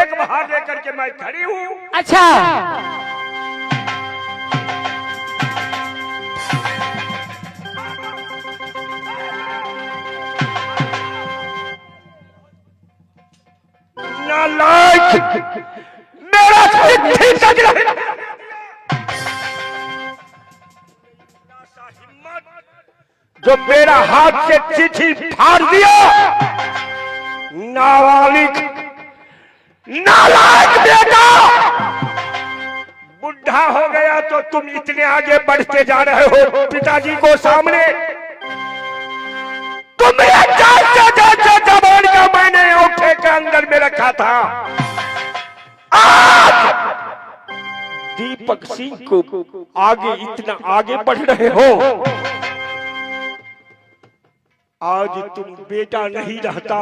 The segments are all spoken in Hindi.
नेक बहार लेकर के मैं खड़ी हूँ। अच्छा नालायक, मेरा चिट्ठी तक नहीं, जो मेरा हाथ से चिट्ठी फाड़ दिया। नाबालिग, नालायक बेटा, बुढ़ा हो गया तो तुम इतने आगे बढ़ते जा रहे हो पिताजी को सामने। तुम्हें जबान का मैंने ओठे के अंदर में रखा था। आज दीपक सिंह को आगे इतना आगे बढ़ रहे हो, आज तुम बेटा नहीं रहता।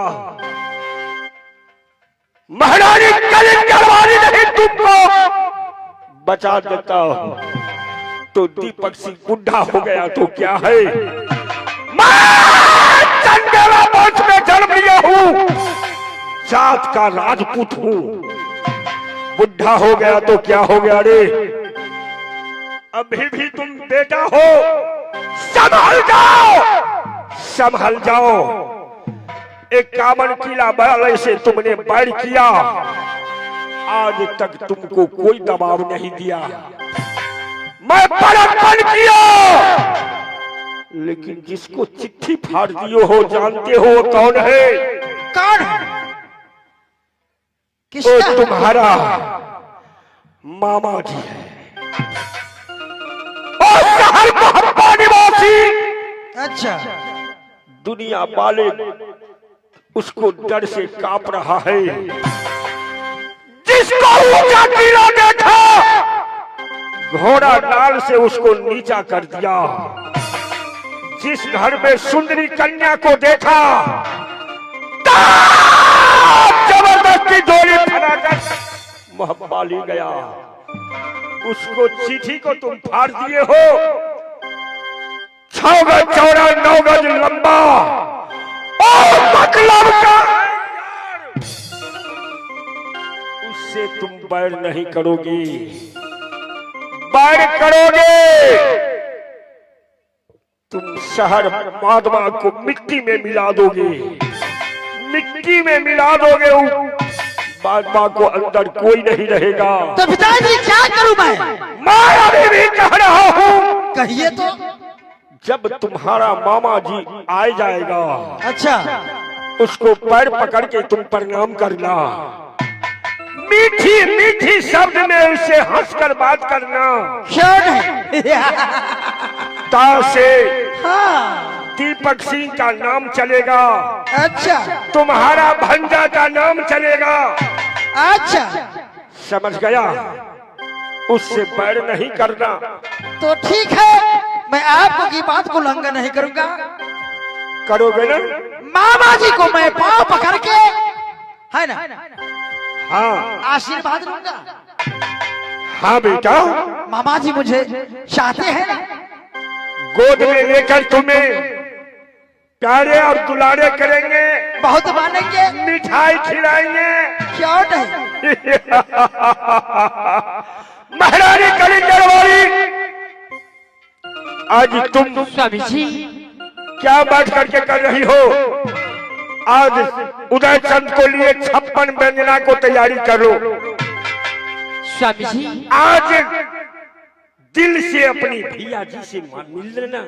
महारानी कलिंगरवाली नहीं तुमको बचा देता तो दीपक सिंह बुढ़ा हो गया तो क्या है। मैं चंदेला वंश में जन्म लिया हूँ, जात का राजपूत हूँ। बुढ़ा हो गया तो क्या हो गया रे, अभी भी तुम बेटा हो। संभल जाओ, संभल जाओ। एक कामन किला वाले से तुमने बैर किया, आज तक तुमको कोई दबाव नहीं दिया। मैं बड़प्पन किया, लेकिन जिसको चिट्ठी फाड़ दियो हो जानते हो कौन है? कौन है? वो तुम्हारा मामा जी है, और शहर का निवासी। अच्छा दुनिया वाले उसको डर से कांप रहा है। जिसको ऊंचा किला देखा, घोड़ा डाल से उसको नीचा कर दिया। जिस घर में सुंदरी कन्या को देखा, जबरदस्ती डोरी फनाकर महबा ली गया। उसको चिट्ठी को तुम फाड़ दिए हो। 6 गज चौड़ा 9 गज लंबा, और मतलब का उससे तुम बैर नहीं करोगे। बैर करोगे तुम शहर माधवा को मिट्टी में मिला दोगे, मिट्टी में मिला दोगे। माधवा को अंदर कोई नहीं रहेगा। तो पिताजी क्या करूं मैं अभी भी कह रहा हूँ, कहिए तो। जब तुम्हारा मामा जी आ जाएगा, अच्छा उसको पैर पकड़ के तुम प्रणाम करना। मीठी मीठी शब्द में उससे हंसकर बात करना। क्यों नहीं? से हाँ। दीपक सिंह का नाम चलेगा। अच्छा तुम्हारा भंजा का नाम चलेगा। अच्छा समझ गया? उससे बैर नहीं करना। तो ठीक है, मैं आपको की बात को उल्लंघन नहीं करूंगा। करोगे ना? मामा जी को मैं पाँव पकड़ के, है ना, हाँ आशीर्वाद दूंगा। हाँ बेटा, मामा जी मुझे चाहते हैं ना, गोद में लेकर तुम्हें प्यारे और दुलारे करेंगे, बहुत मानेंगे, मिठाई खिलाएंगे। क्यों नहीं? महारानी कलिंगरवाली, आज तुम स्वामी जी क्या बात करके कर रही हो? आज उदय चंद को लिए 56 व्यंजना को तैयारी करो। स्वामी जी आज दिल से अपनी भैया जी से मिल लेना।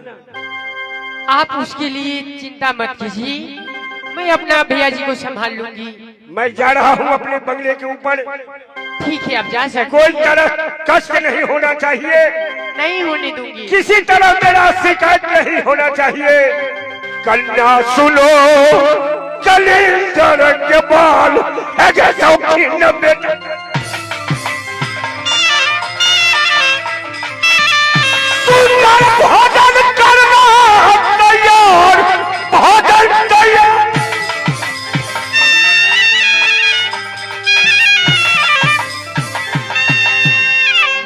आप उसके लिए चिंता मत कीजिए, मैं अपना भैया जी को संभाल लूंगी। मैं जा रहा हूँ अपने बंगले के ऊपर। ठीक है, आप जा सकते। कोई तरह कष्ट नहीं होना चाहिए, नहीं होने दूंगी। किसी तरह मेरा शिकायत नहीं होना चाहिए। कन्या सुनो, कलिंगर के बाल है शौकीन बेटा। सुंदर भोजन करना तैयार, भोजन तैयार।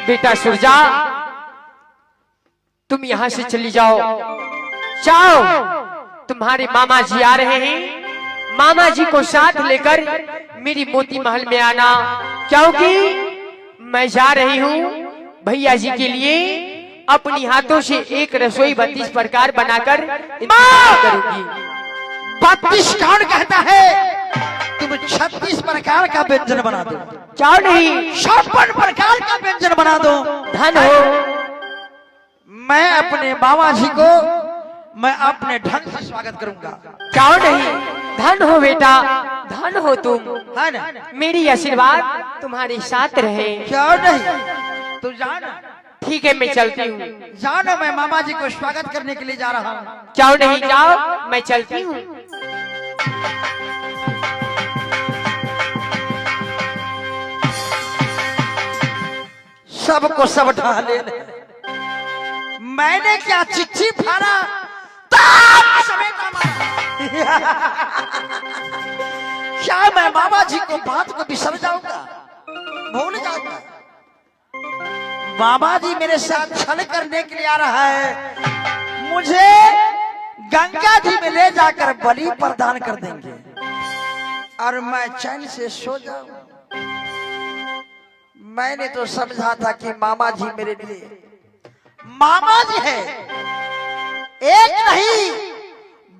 बेटा सुरजा, तुम यहाँ से चली जाओ। जाओ, तुम्हारे मामा जी आ रहे हैं, मामा जी को साथ लेकर मेरी मोती महल में आना, क्योंकि मैं जा रही हूँ भैया जी के लिए अपनी हाथों से एक रसोई 32 प्रकार बनाकर करूंगी। 32 कौन कहता है? तुम 36 प्रकार का व्यंजन बना दो। क्या नहीं, 56 प्रकार का व्यंजन बना दो। धन हो। मैं अपने मामा जी को मैं अपने ढंग से स्वागत करूंगा। क्या नहीं, धन हो बेटा, धन हो तुम, है ना? मेरी आशीर्वाद तुम्हारे साथ रहे। क्या नहीं, तू जाना। ठीक है, मैं चलती हूँ। जानो, मैं मामा जी को स्वागत करने के लिए जा रहा हूँ। क्या नहीं, जाओ, मैं चलती हूँ। सबको सब ढाले मैंने क्या चिट्ठी फाड़ा समेटा मारा। क्या मैं मामा जी को बात को बिसर जाऊंगा, भूल जाऊंगा? मामा जी मेरे साथ छल करने के लिए आ रहा है, मुझे गंगा जी में ले जाकर बलि प्रदान कर देंगे और मैं चैन से सो जाऊं। मैंने तो समझा था कि मामा जी मेरे लिए मामा जी है, एक नहीं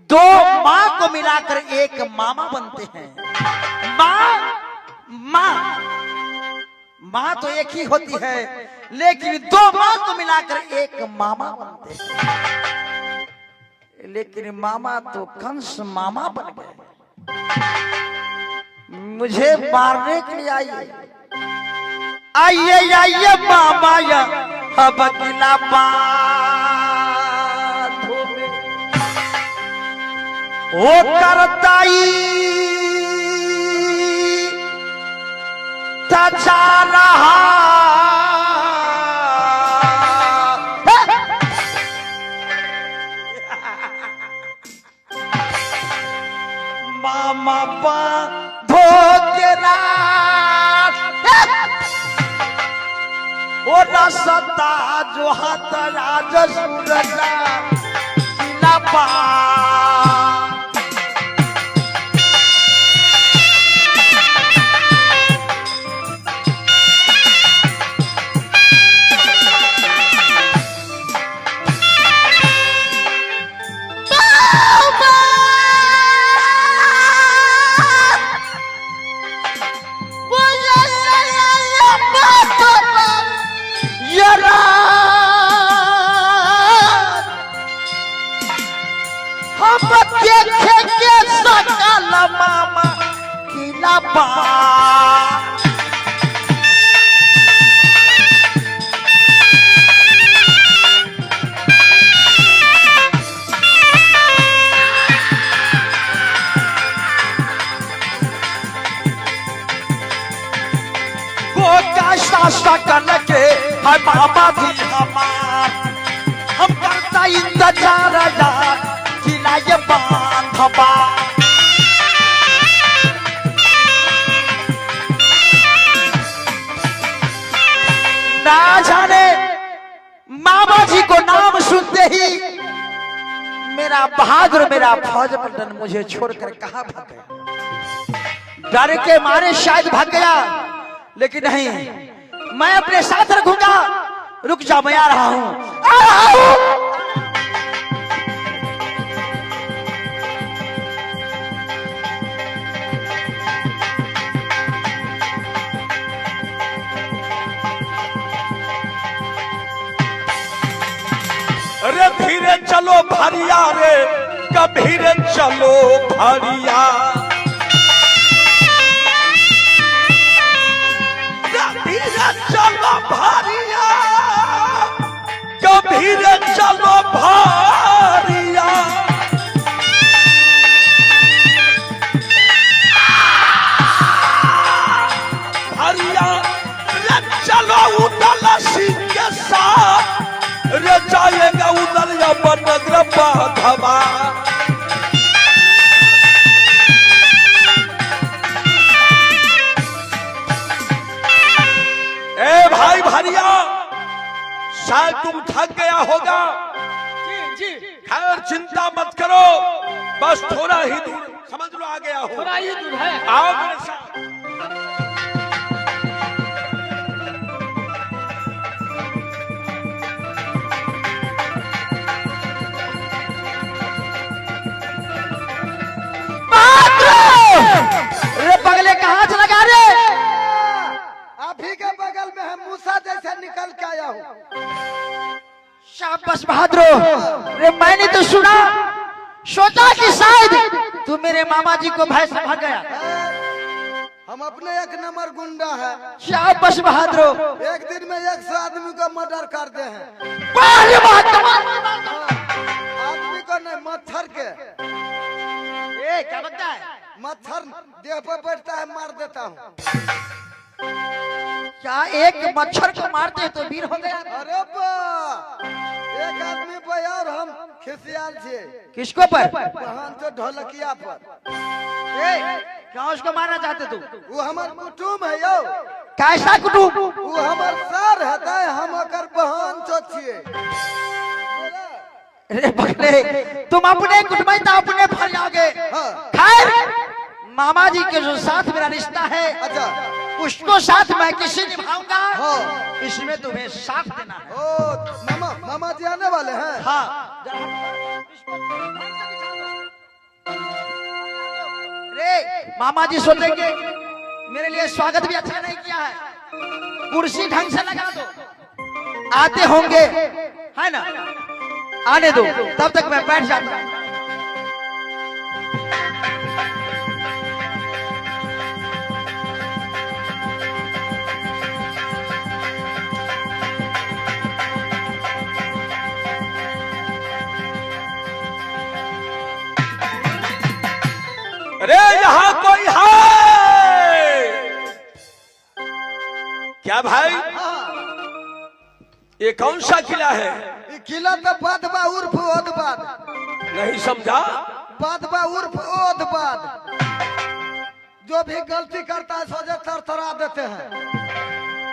2 माँ को मिलाकर एक मामा बनते हैं। माँ तो एक ही होती है, लेकिन 2 माँ को मिलाकर एक मामा बनते हैं। लेकिन मामा तो कंस मामा बन गए, मुझे मारने के लिए आइए आइए मामा या अब अगला बातों में ओ करताई था जा रहा मामा बांधो के रात ओ रसता जो हाथ राज सूरज किला पा मामा किला पा सकन के है मामा भी हमार, हम करता इंतजार यार किला ये बांधवा। ना जाने मामा जी को नाम सुनते ही मेरा बहादुर मेरा फौज पलटन मुझे छोड़कर कहां भाग गया। डर के मारे शायद भाग गया, लेकिन नहीं, मैं अपने साथ रखूंगा। रुक जा, मैं आ रहा हूं, आ रहा हूं। अरे धीरे चलो भारिया रे, कभी रे चलो भारिया, चलो भारिया, कभी रे चलो भारिया। भारिया रे चलो उदल सिंह के साथ रे जाएगा उदल या बनग्र बाधवा। भाई भारिया, शायद तुम थक गया होगा। जी, खैर चिंता मत करो, बस थोड़ा ही दूर समझ लो आ गया हूँ। थोड़ा ही दूर है। आओ मेरे साथ। रे पगले कहाँ से लगा रे? आप ही के बगल में है, मूसा जैसे निकल के आया हूँ। शाबाश बहादुर। रे मैंने तो सुना, सोचा कि शायद तू मेरे मामा जी को भय से भाग गया। हम अपने एक नंबर गुंडा है। शाबाश बहादुर। एक दिन में 100 आदमी का मर्डर करते हैं। बारे बात आदमी को नहीं, मच्छर के। ए क्या बता है? मच्छर देह पर बैठता है, मार देता हूँ। क्या एक मच्छर को मारते तो वीर हो गया? अरे बा, एक आदमी पर और हम खिसियाल छे। किसको पर? बहन तो ढोलकिया पर। ए, क्या उसको मारना चाहते तू? वो हमार कुटुम है यो। कैसा कुटुंब? वो हमार सर है, हम अकर बहन तो छिए। रे पगले, तुम अपने कुटुंब तो अपने फरियागे। हाँ। खैर, मामा जी के जो साथ मेरा रिश्ता है, अच्छा, उसको साथ मैं किसी निभाऊंगा। हाँ। इसमें तुम्हें साथ देना है। ओ मामा जी आने वाले हैं। हाँ। रे मामा जी सोचेंगे मेरे लिए स्वागत भी अच्छा नहीं किया है, कुर्सी ढंग से लगा दो। आते होंगे, है ना? आने दो, तब तक मैं बैठ जाता हूँ। अरे यहाँ कोई है क्या भाई? ये कौन सा किला है? ये किला तो बादबा उर्फ ओदबाद। नहीं समझा। बादबा उर्फ ओदबाद। जो भी गलती करता है सोचे थरथरा देते हैं।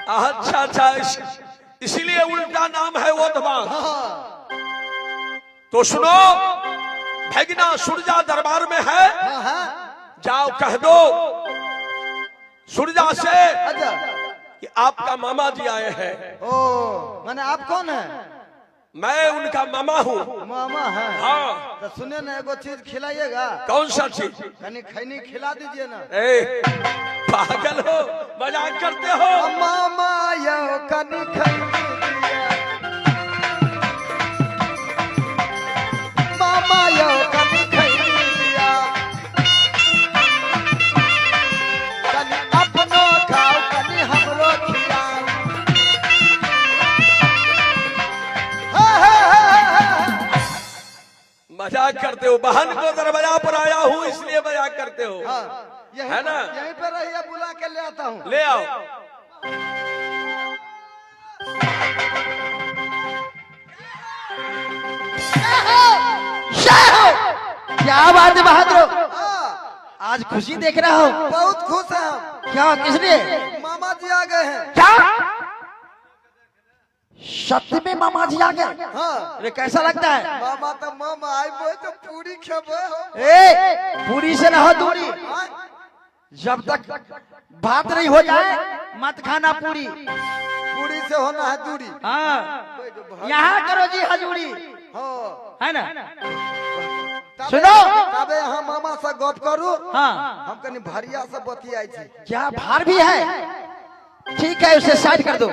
अच्छा अच्छा, इसीलिए उल्टा नाम है ओदबा। हाँ। तो सुनो, भगना सुरजा दरबार में है, हाँ, हाँ। जाओ कह दो सुरजा से अच्छा। कि आपका मामा जी आए हैं। ओ, माने आप कौन है? मैं उनका मामा हूँ। मामा है। हाँ। तो सुनिए ना, एगो चीज खिलाइएगा। कौन सा चीज? कहीं खैनी खिला दीजिए ना। ए, पागल हो, मजाक करते हो? मामा यो कनी खैनी दिया। मामा यो कनी खैनी दिया। कनी अपनो खाओ, कनी हमरो खिलाओ। मजाक करते हो? बहन को दरवाजा पर आया हूँ इसलिए मजाक करते हो? हाँ, है ना? यहीं पे रहिए, बुला के ले आता हूँ। ले आओ। क्या बात है बहादुर, हाँ, आज खुशी देख रहा हो? बहुत खुश है हम। क्या, किस लिए? मामा जी आ गए हैं। क्या सत्य में मामा जी आ गए? हाँ। अरे कैसा लगता है? मामा तो मामा आई बोल तो पूरी खेबे हो। ए, पूरी से रहो दूरी। हाँ? जब तक बात नहीं हो जाए मत खाना पूरी। पूरी से होना है दूरी। हाँ, यहाँ करो जी हजूरी, हाँ। है ना? तबे- सुनो। तबे यहाँ मामा से गप करू। हाँ। हम कनी भरिया से बतियाई थी। क्या भार भी है? ठीक है, उसे साइड कर दो।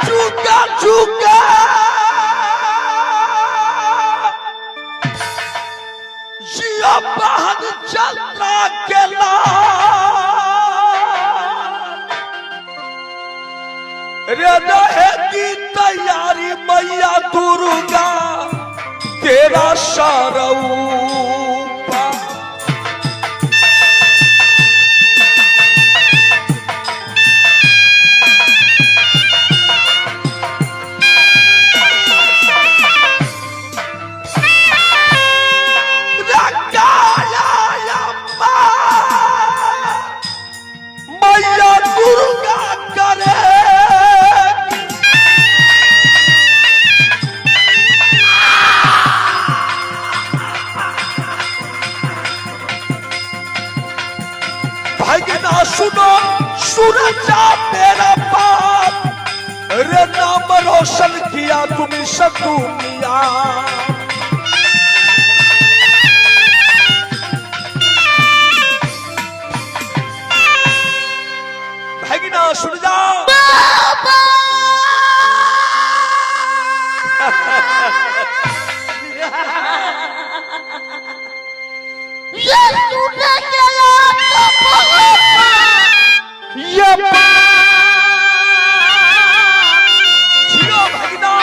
चूका चूका जिया बहन चंद्रा के रे रहे की तैयारी मैया दुर्गा तेरा सारूपा। मैया दुर्गा करे सुनो सूरजा मेरा बाप, रे नाम रोशन किया तुम सब दुनिया। भगना सुन जाओ। ये तूने किया ये जियो भगना।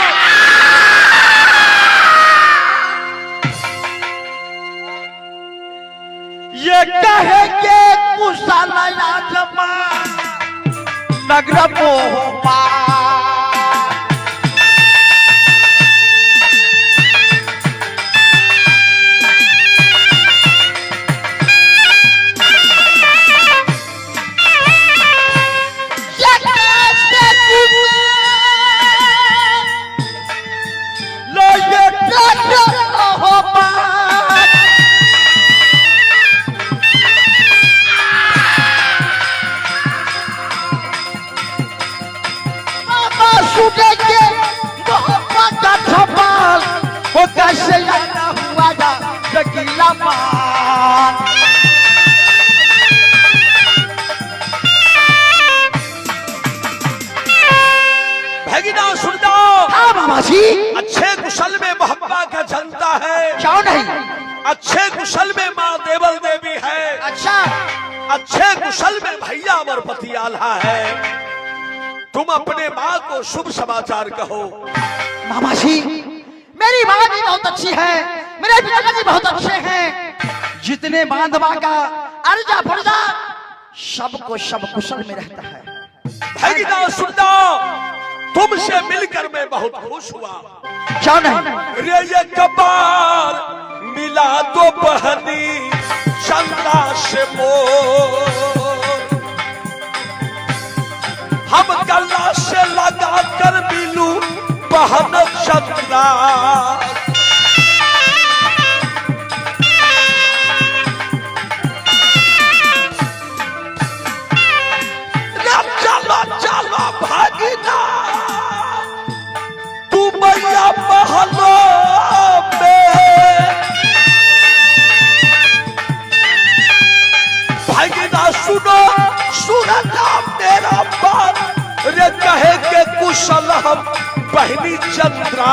ये कहे के कुशल जमा नगर मोहपा कैसे आना हुआ जा शकीला मान। भगना सुन जाओ। हाँ मामा जी। अच्छे कुशल में मोहब्बा का जनता है। क्यों नहीं? अच्छे कुशल में माँ देवल देवी है। अच्छा। अच्छे कुशल में भैया अमरपति आल्हा है। तुम अपने माँ को शुभ समाचार कहो। मामा जी मेरी माँ भी बहुत अच्छी है, मेरे पिताजी बहुत अच्छे हैं। जितने बांधवा का अर्जा फर्जा सबको सब कुशल में रहता है। भगना सुन जाओ। तुमसे मिलकर मैं बहुत खुश हुआ। क्यों नहीं? रे ये कबार मिला दो बहनी चंदा से मोर, हम गला से लगा कर मिलू बहन चंद्रा। चलो चलो भागीना तू मैया महलो में। भागीना सुनो सूरजा मेरा बाप, रे कहे के कुशल हम बहनी चंद्रा।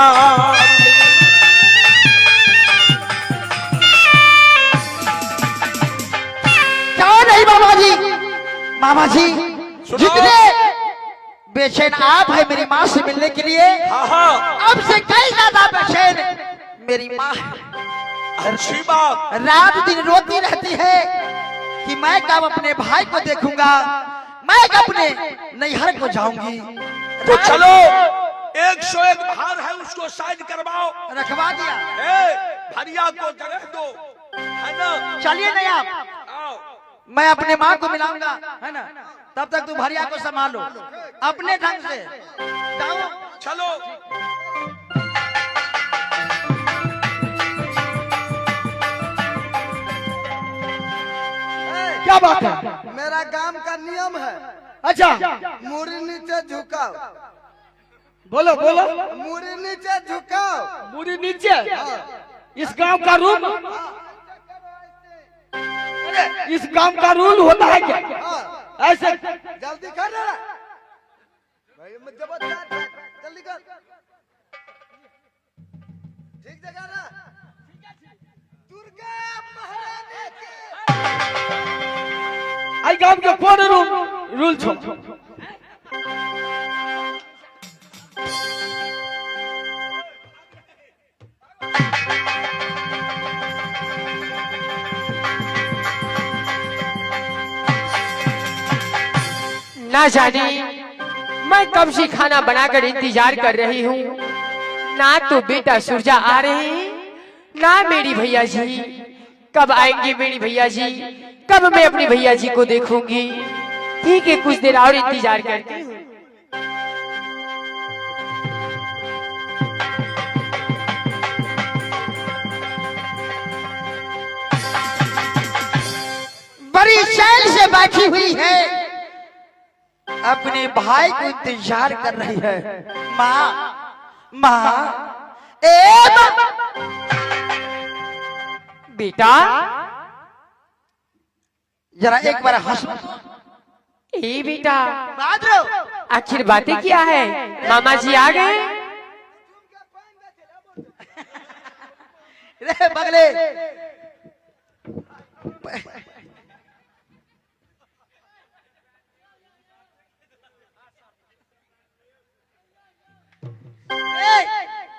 क्या नहीं मामा जी? मामा जी जितने बेचैन आप है मेरी माँ से मिलने के लिए, हाँ अब से कई ज्यादा बेचैन मेरी माँ है। अच्छी बात। रात दिन रोती रहती है कि मैं कब अपने भाई को देखूंगा, मैं कब अपने नैहर को जाऊंगी। तो चलो 101 भार है उसको साइड करवाओ। रखवा दिया। भरिया को जगह दो, है ना? चलिए नहीं आप, आओ। मैं अपने माँ को मिलाऊंगा, है ना? तब तक तू भरिया को संभालो अपने ढंग से। जाओ चलो। क्या बात है? मेरा गांव का नियम है, अच्छा मुड़ी नीचे झुकाओ। बोलो बोलो। मुड़ी नीचे झुकाओ। मुड़ी नीचे। इस गांव का रूल, इस गांव का रूल होता है क्या? ऐसे जल्दी कर रहा भाई, जल्दी कर। ठीक जगह ना। दुर्गा महारानी की। आई गांव के कौन रूल छोड़? ना जाने मैं कब से खाना बनाकर इंतजार कर रही हूँ। ना तो बेटा सूरजा आ रहे हैं, ना मेरी भैया जी। कब आएंगे मेरी भैया जी? कब मैं अपने भैया जी को देखूंगी? ठीक है, कुछ देर और इंतजार करती हूँ। बड़ी चैन से बैठी हुई है, अपने भाई को इंतजार कर रही है। माँ माँ ए माँ। बेटा जरा एक बार हंसो। ए बेटा, बादरो आखिर बातें क्या है? मामा जी आ गए? रे बगले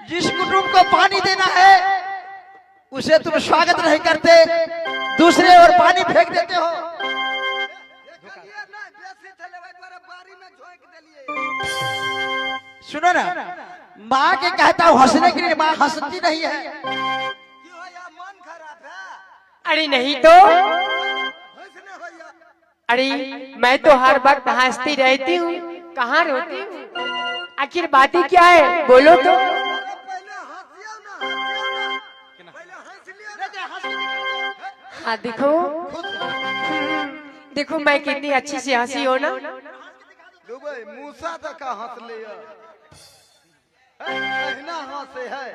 जिस कुटुंब को पानी देना है उसे तुम स्वागत नहीं करते, दूसरे और पानी फेंक देते हो। सुनो ना, माँ के कहता हूँ हंसने के लिए, माँ हंसती नहीं है। मन खराब है। अरे नहीं तो, अरे मैं तो हर वक्त हंसती रहती हूँ, कहाँ रोती हूँ? आखिर बातें क्या है, बोलो तो। पहले हंसियो ना, पहले हंस लियो ना। हाँ देखो, देखो मैं कितनी अच्छी से हंसी हो ना। दुबई मूसा तक हंस लिया, कहना हंसे है,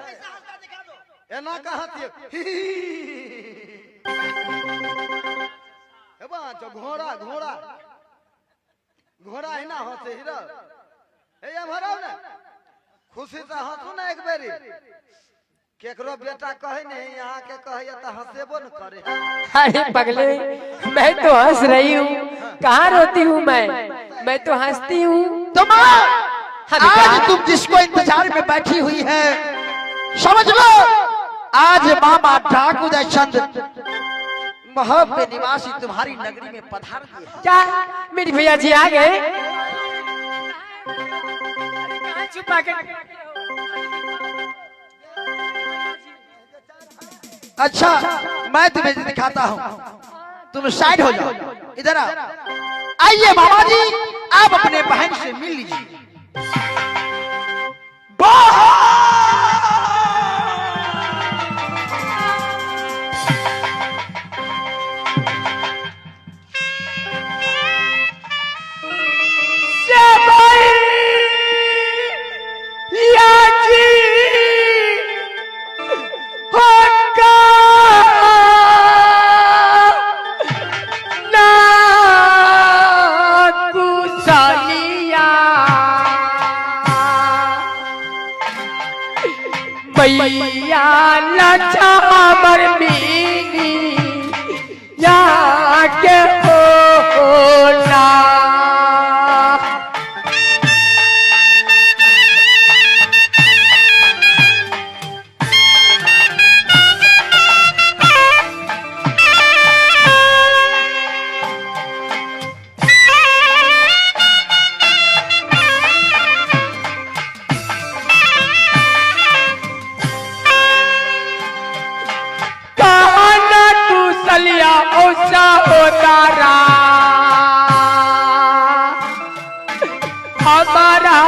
एना का हंसियो। हे बाँचो घोड़ा घोड़ा घोड़ा है ना हंसे हीरा। ये भराओ ना, खुशी से हंसू ना एक बेरी। केकरो बेटा कहे नहीं, यहाँ के कहे तो हंसेबो न करे। अरे पगले, मैं तो हंस रही हूँ, कहाँ रोती हूँ मैं तो हंसती हूँ। तो माँ, हाँ बेटा। आज तुम जिसको इंतजार में बैठी हुई है, समझ लो आज मामा डाकू चंद महब के निवासी तुम्हारी नगरी में पधार दिए हैं। क्या मेरी भैया जी आ गए? कहाँ छुपा के? अच्छा मैं तुम्हें दिखाता हूँ, तुम साइड हो जाओ, इधर आओ। आइए मामा जी, आप अपने बहन से मिल लीजिए। भैया लचा मर मिली या के होना। ओसा होतारा हमारा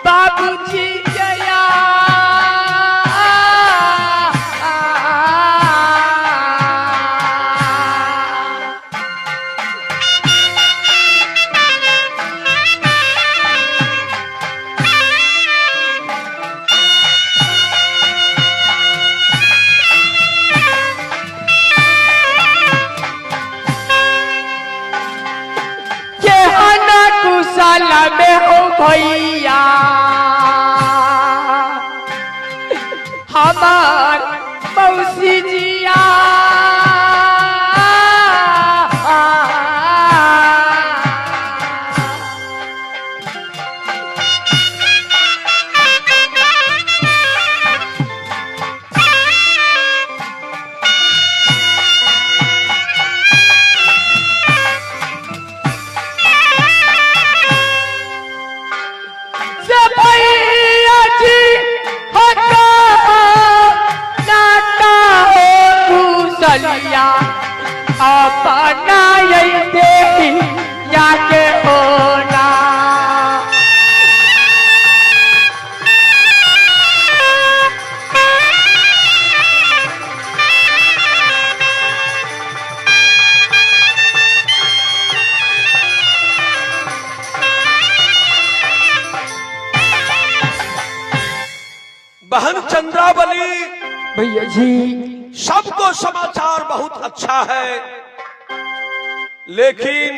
बाबूजी गया। साला में हो भैया हमार मौसी जिया। अपना यही देखी जाके होना। चंद्रावली, भैया जी सबको समाचार बहुत अच्छा है, लेकिन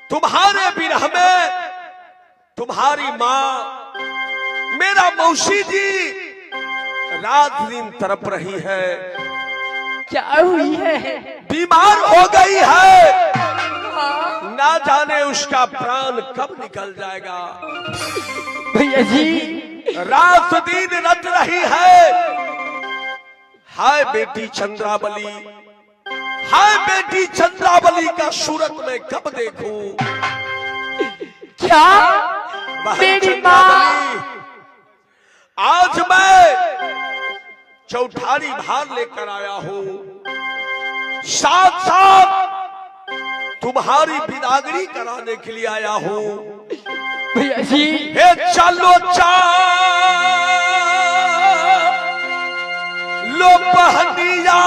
तुम्हारे विरह में तुम्हारी माँ मेरा मौसी जी रात दिन तड़प रही है, क्या हुई है? बीमार हो गई है, ना जाने उसका प्राण कब निकल जाएगा। भैया जी रात दिन रट रही है। हाय बेटी चंद्रावली, हाय बेटी चंद्रावली का सूरत में कब देखूं। क्या बहन मेरी माँ? चंद्रावली, आज मैं चौठारी भार लेकर आया हूँ, साथ साथ तुम्हारी बिदागरी कराने के लिए आया हूँ। भैया जी हे चलो लो बहनिया,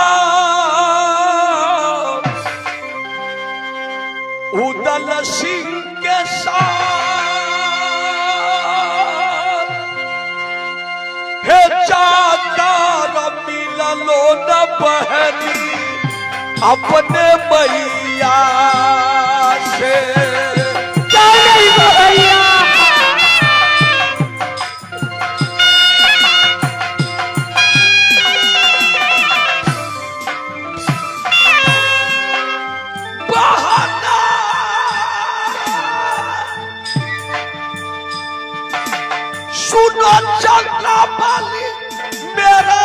उदल सिंह के साथ, हे जाकर मिललो न बहनी अपने मैया से। क्या नहीं वो भैया? बहाना सुनो चंद्रावली मेरा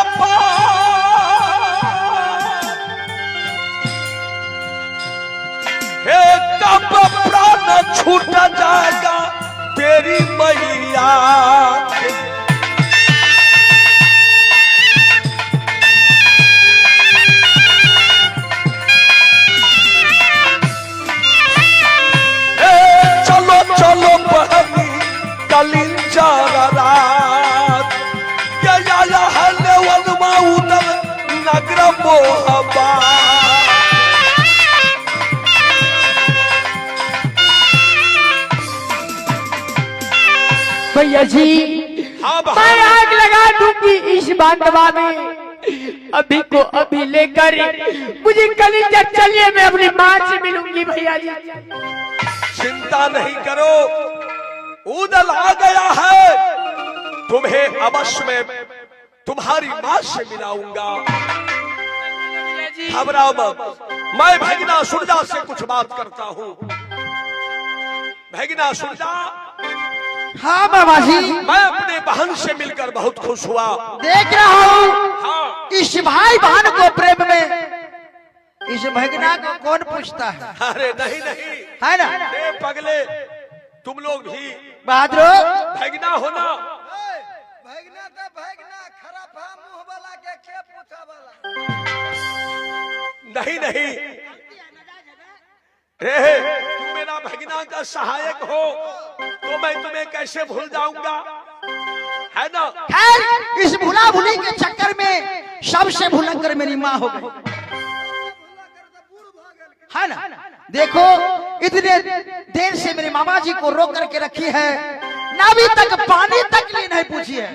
हे कब प्राण छूट जाएगा तेरी मैया। हे चलो चलो बहनी कलिंजर रात, या हले वनमा उदर नगर मोहबा। भैया जी हाँ मैं आग लगा दूंगी इस बांधवा में, अभी को अभी लेकर मुझे कलिंजर चलिए, मैं अपनी माँ से मिलूंगी। भैया जी चिंता नहीं करो, उदल आ गया है, तुम्हें अवश्य में तुम्हारी माँ से मिलाऊंगा। घबराओ मत, मैं भगना सुरजा से कुछ बात करता हूँ। भगना सुरजा, हाँ बाबा जी मैं अपने बहन से मिलकर बहुत खुश हुआ। देख रहा हूँ हाँ, इस भाई बहन को प्रेम में इस भगना को कौन पूछता है? अरे नहीं नहीं, है ना ए पगले, तुम लोग भी बहादुर? भगना हो ना। भगना तो भगना, खराब मुंह वाला के पूछा वाला। नहीं नहीं, रे तुम मेरा भगना का सहायक हो तो मैं तुम्हें कैसे भूल जाऊंगा, है ना। खैर इस भुला भुली के चक्कर में सबसे भुलक्कर मेरी माँ हो गई, है ना। देखो इतने देर से मेरे मामा जी को रोक करके रखी है, ना अभी तक पानी तक लिए नहीं पूछी है।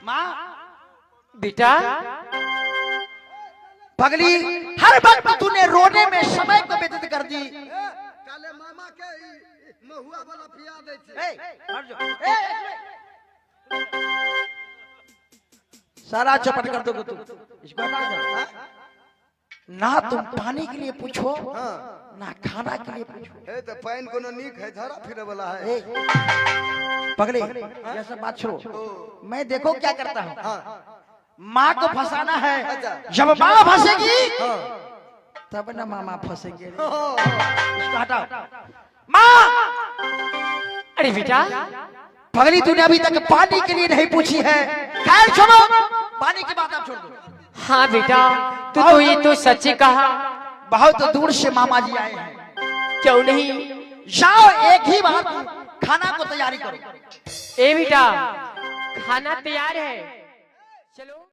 माँ बेटा पगली, हर वक्त तूने रोने में समय को व्यतीत कर दी। काले मामा के महुआ वाला पिया दे छे। सारा चपट कर दोगे तू, इसको हटा दो। ना तुम पानी के लिए पूछो, ना खाना के लिए पूछो। ए तो पानी कोनो नीक है, धरा फिरे वाला है। पगले ये सब बात छोड़ो, मैं देखो क्या करता हूँ। माँ को फंसाना है, जब माँ फंसेगी तब ना मामा फंसेंगे। इसको हटाओ। माँ, अरे बेटा पगली तूने अभी तक पानी के लिए नहीं पूछी है। खैर छोड़ो, पानी की बात आप छोड़ दो। हाँ बेटा तो ये तो सच कहा। बहुत दूर से मामा जी आए हैं, क्यों नहीं? जाओ एक ही बार खाना को तैयारी करो। ए बेटा खाना तैयार है, चलो।